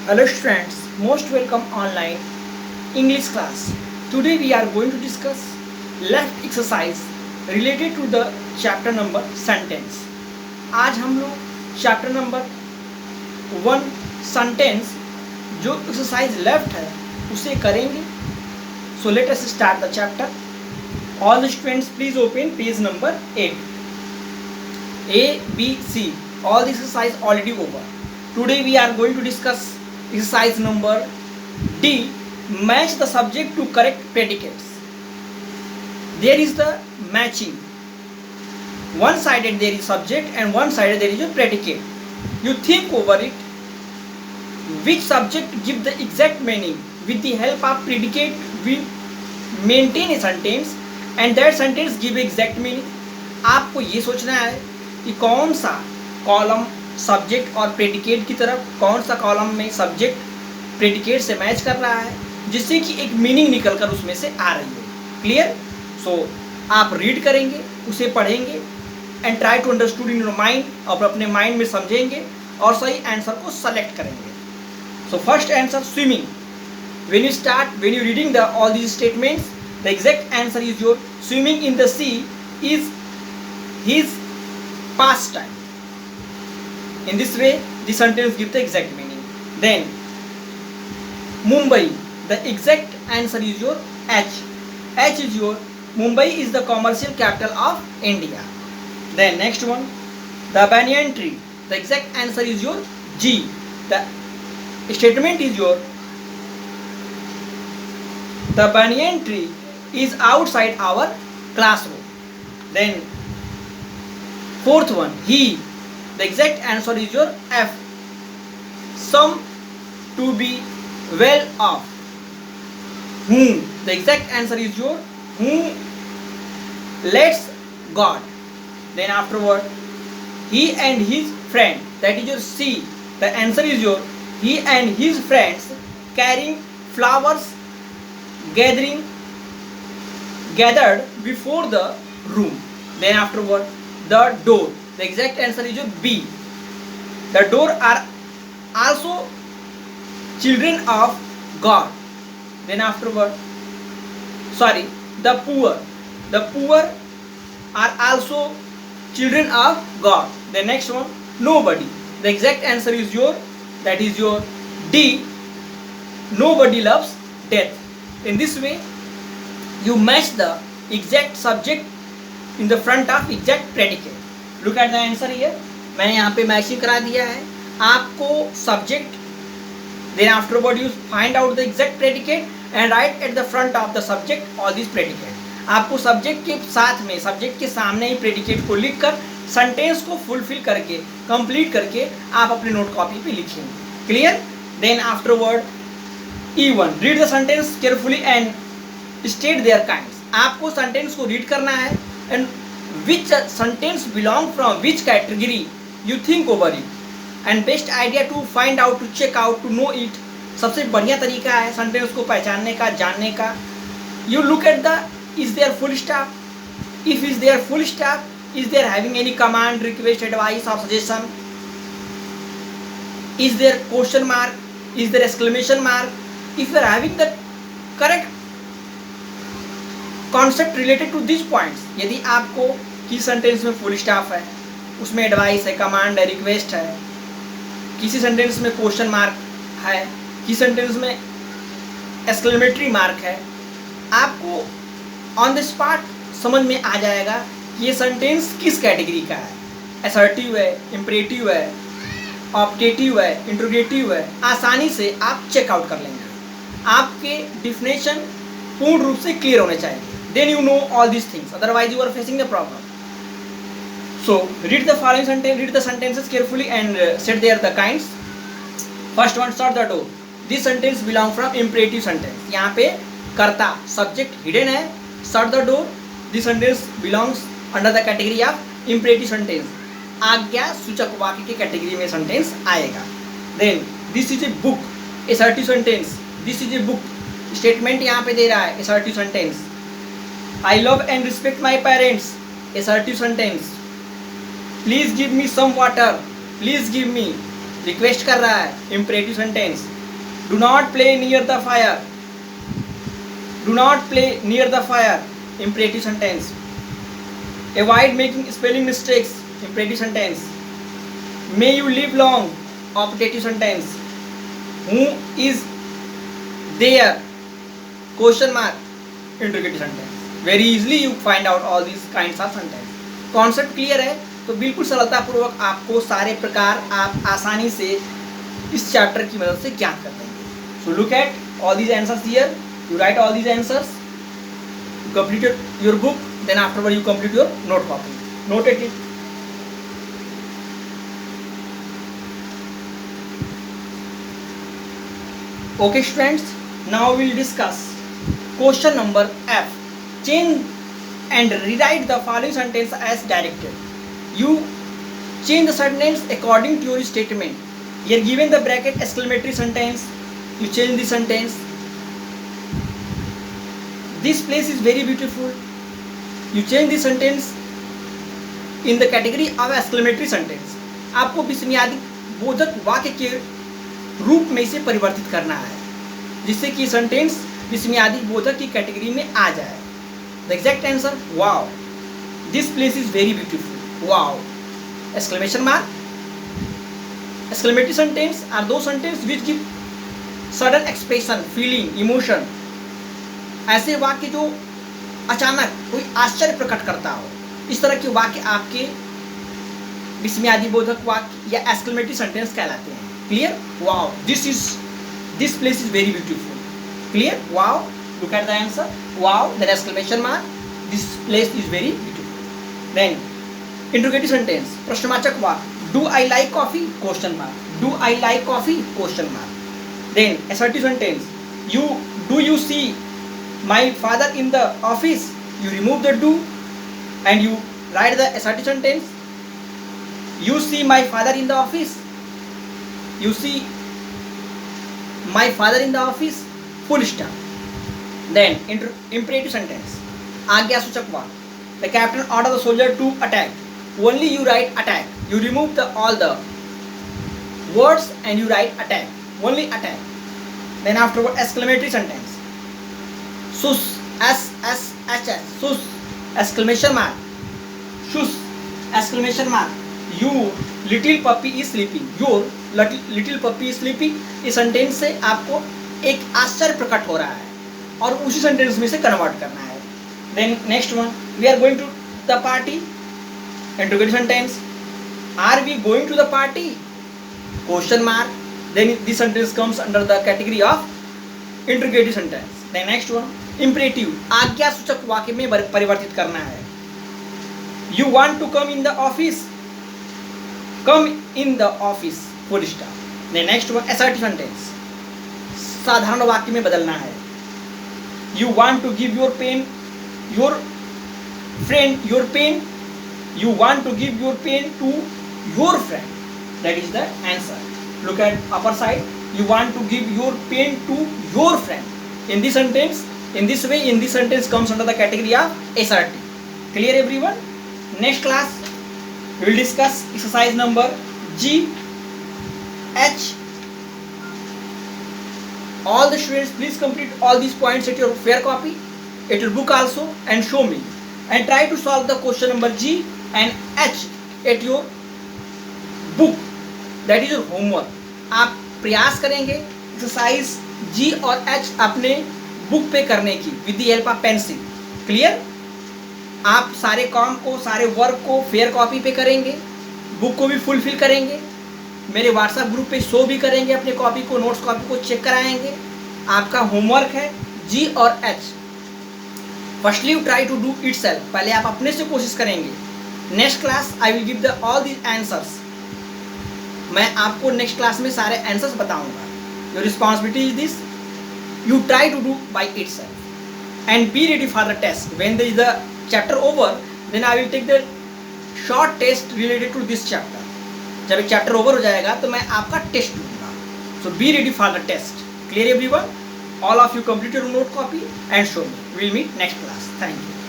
Hello students, most welcome online English class. Today we are going to discuss left exercise related to the chapter number sentence. आज हम लोग chapter number 1 sentence जो exercise left है उसे करेंगे. So let us start the chapter. All the students please open page number 8. A, B, C. All the exercise already over. Today we are going to discuss exercise number D. Match the subject to correct predicates. There is the matching. One sided there is subject and one sided there is a predicate. You think over it. Which subject give the exact meaning? With the help of predicate we maintain a sentence and that sentence give exact meaning. आपको ये सोचना है कि कौन सा column subject और predicate की तरफ, कौन सा कॉलम में सब्जेक्ट प्रेडिकेट से मैच कर रहा है जिससे कि एक मीनिंग निकल कर उसमें से आ रही है. क्लियर? सो आप रीड करेंगे, उसे पढ़ेंगे and try to understood in your mind, और अपने माइंड में समझेंगे और सही आंसर को सेलेक्ट करेंगे. So first answer swimming. when you reading the all these statements, the exact answer is your swimming in the sea is his pastime. In this way the sentence gives the exact meaning. Then Mumbai, the exact answer is your H. H is your Mumbai is the commercial capital of India. Then next one, the banyan tree, the exact answer is your G. The statement is your the banyan tree is outside our classroom. Then fourth one, he, the exact answer is your F. Some to be well off. Whom, the exact answer is your whom lets God. Then afterward, he and his friend, that is your C. The answer is your he and his friends carrying flowers gathered before the room. Then afterward, the door, the exact answer is your B. The door are also children of God. Then afterward, the poor are also children of God. The next one, nobody, the exact answer is your, that is your D. Nobody loves death. In this way you match the exact subject in the front of exact predicate. Look at the answer here. मैंने यहाँ पे matching करा दिया है. आपको subject, then afterward you find out the exact predicate and write at the front of the subject all these predicate. आपको subject के साथ में, सब्जेक्ट के सामने ही प्रेडिकेट को लिखकर सेंटेंस को फुलफिल करके, कंप्लीट करके आप अपने नोट कॉपी पे लिखेंगे. Clear? Then afterward E1, read the sentence carefully and state their kinds. आपको सेंटेंस को रीड करना है and which sentence belong from which category you think over it and best idea to find out, to check out, to know it. सबसे बढ़िया तरीका है sentence को पहचानने का, जानने का. You look at the is there full stop. If is there full stop, is there having any command, request, advice और suggestion, is there question mark, is there exclamation mark. If you are having the correct concept related to these points, यदि आपको किसी sentence में full stop है, उसमें advice है, command है, request है, किसी सेंटेंस में क्वेश्चन मार्क है, किसी सेंटेंस में एक्सक्लेमेटरी मार्क है, आपको ऑन द स्पॉट समझ में आ जाएगा कि ये सेंटेंस किस कैटेगरी का है. असर्टिव है, इम्परेटिव है, ऑप्टेटिव है, इंट्रोगेटिव है. आसानी से आप चेकआउट कर लेंगे. आपके डिफिनेशन पूर्ण रूप से क्लियर होने चाहिए. Then you know all these things, otherwise you are facing the problem. So read the following sentence, read the sentences carefully and set their the kinds. First one, shut the door. This sentence belong from imperative sentence. यहाँ पे कर्ता subject hidden है. Shut the door, this sentence belongs under the category of imperative sentence. आज्ञा सूचक वाक्य की category में sentence आएगा. Then this is a book, assertive sentence. This is a book, statement यहाँ पे दे रहा है, assertive sentence. I love and respect my parents, assertive sentence. Please give me some water. Please give me. Request कर रहा है, imperative sentence. Do not play near the fire, do not play near the fire, imperative sentence. Avoid making spelling mistakes, imperative sentence. May you live long, optative sentence. Who is there, question mark, interrogative sentence. Very easily you find out all these kinds of sentence. Concept clear है तो बिल्कुल सरलतापूर्वक आपको सारे प्रकार आप आसानी से इस चैप्टर की मदद से ज्ञात कर देंगे। So look at all these answers here, you right all these answers, you completed your book, then afterward you complete your note copy, noted it. Okay students, now we will discuss question number F. Change and rewrite the following sentence as directed. You change the sentence according to your statement. Here given the bracket exclamatory sentence, you change the sentence. This place is very beautiful. You change the sentence in the category of exclamatory sentence. आपको विस्मयादि बोधक वाक्य के रूप में इसे परिवर्तित करना है जिससे कि सेंटेंस विस्मयादि बोधक की कैटेगरी में आ जाए। The exact answer, wow, this place is very beautiful, wow, exclamation mark. Exclamatory sentence are those sentence which give sudden expression, feeling, emotion. ऐसे वाक्य जो अचानक कोई आश्चर्य प्रकट करता हो, इस तरह के वाक्य आपके विस्मयादि बोधक वाक्य या एक्सक्लेमेटरी सेंटेंस कहलाते हैं। Clear? Wow, this place is very beautiful. Clear? Wow, look at the answer, wow, then exclamation mark, this place is very beautiful. Then interrogative sentence, प्रश्नवाचक वाक्य, do I like coffee, question mark, do I like coffee, question mark. Then assertive sentence, do you see my father in the office, you remove the do and you write the assertive sentence. You see my father in the office, you see my father in the office, full stop. Then imperative sentence, आज्ञासूचक वाक्य, the captain ordered the soldier to attack, only you write attack, you remove all the words and you write attack, only attack. Then afterward exclamatory sentence, sus, S-S-H-S, sus, exclamation mark, shus, exclamation mark, you little puppy is sleeping, your little puppy is sleeping। इस sentence से आपको एक आश्चर्य प्रकट हो रहा है और उसी सेंटेंस में से कन्वर्ट करना है। Then next one, we are going to the party, interrogative sentence, are we going to the party, question mark, then this sentence comes under the category of interrogative sentence. Then next one, imperative, आज्ञासूचक वाक्य में परिवर्तित करना है। You want to come in the office, come in the office, full stop. Next one, assertive sentence, साधारण वाक्य में बदलना है। You want to give your pen, your friend your pen, you want to give your pen to your friend, that is the answer. Look at upper side, you want to give your pen to your friend. In this sentence, in this way, in this sentence comes under the category of assertive. Clear everyone? Next class we will discuss exercise number G, H. All the students please complete all these points at your fair copy, at your book also, and show me, and try to solve the question number G and H at your book. That is your homework. आप प्रयास करेंगे exercise जी और H अपने book पे करने की with the help of pencil. Clear? आप सारे काम को, सारे वर्क को फेयर कॉपी पे करेंगे, बुक को भी फुलफिल करेंगे, मेरे व्हाट्सएप ग्रुप पे शो भी करेंगे अपने कॉपी को, नोट्स कॉपी को चेक कराएंगे। आपका होमवर्क है जी और H. Firstly you try to do it self, पहले आप अपने से कोशिश करेंगे। Next class I will give the all these answers, मैं आपको नेक्स्ट क्लास में सारे आंसर्स बताऊंगा। Your responsibility is this, you try to do by itself and be ready for the test. When there is the chapter over, then I will take the short test related to this chapter. जब एक chapter over हो जाएगा तो मैं आपका test लूँगा। So be ready for the test. Clear everyone? All of you complete your note copy and show me. We will meet next class. Thank you.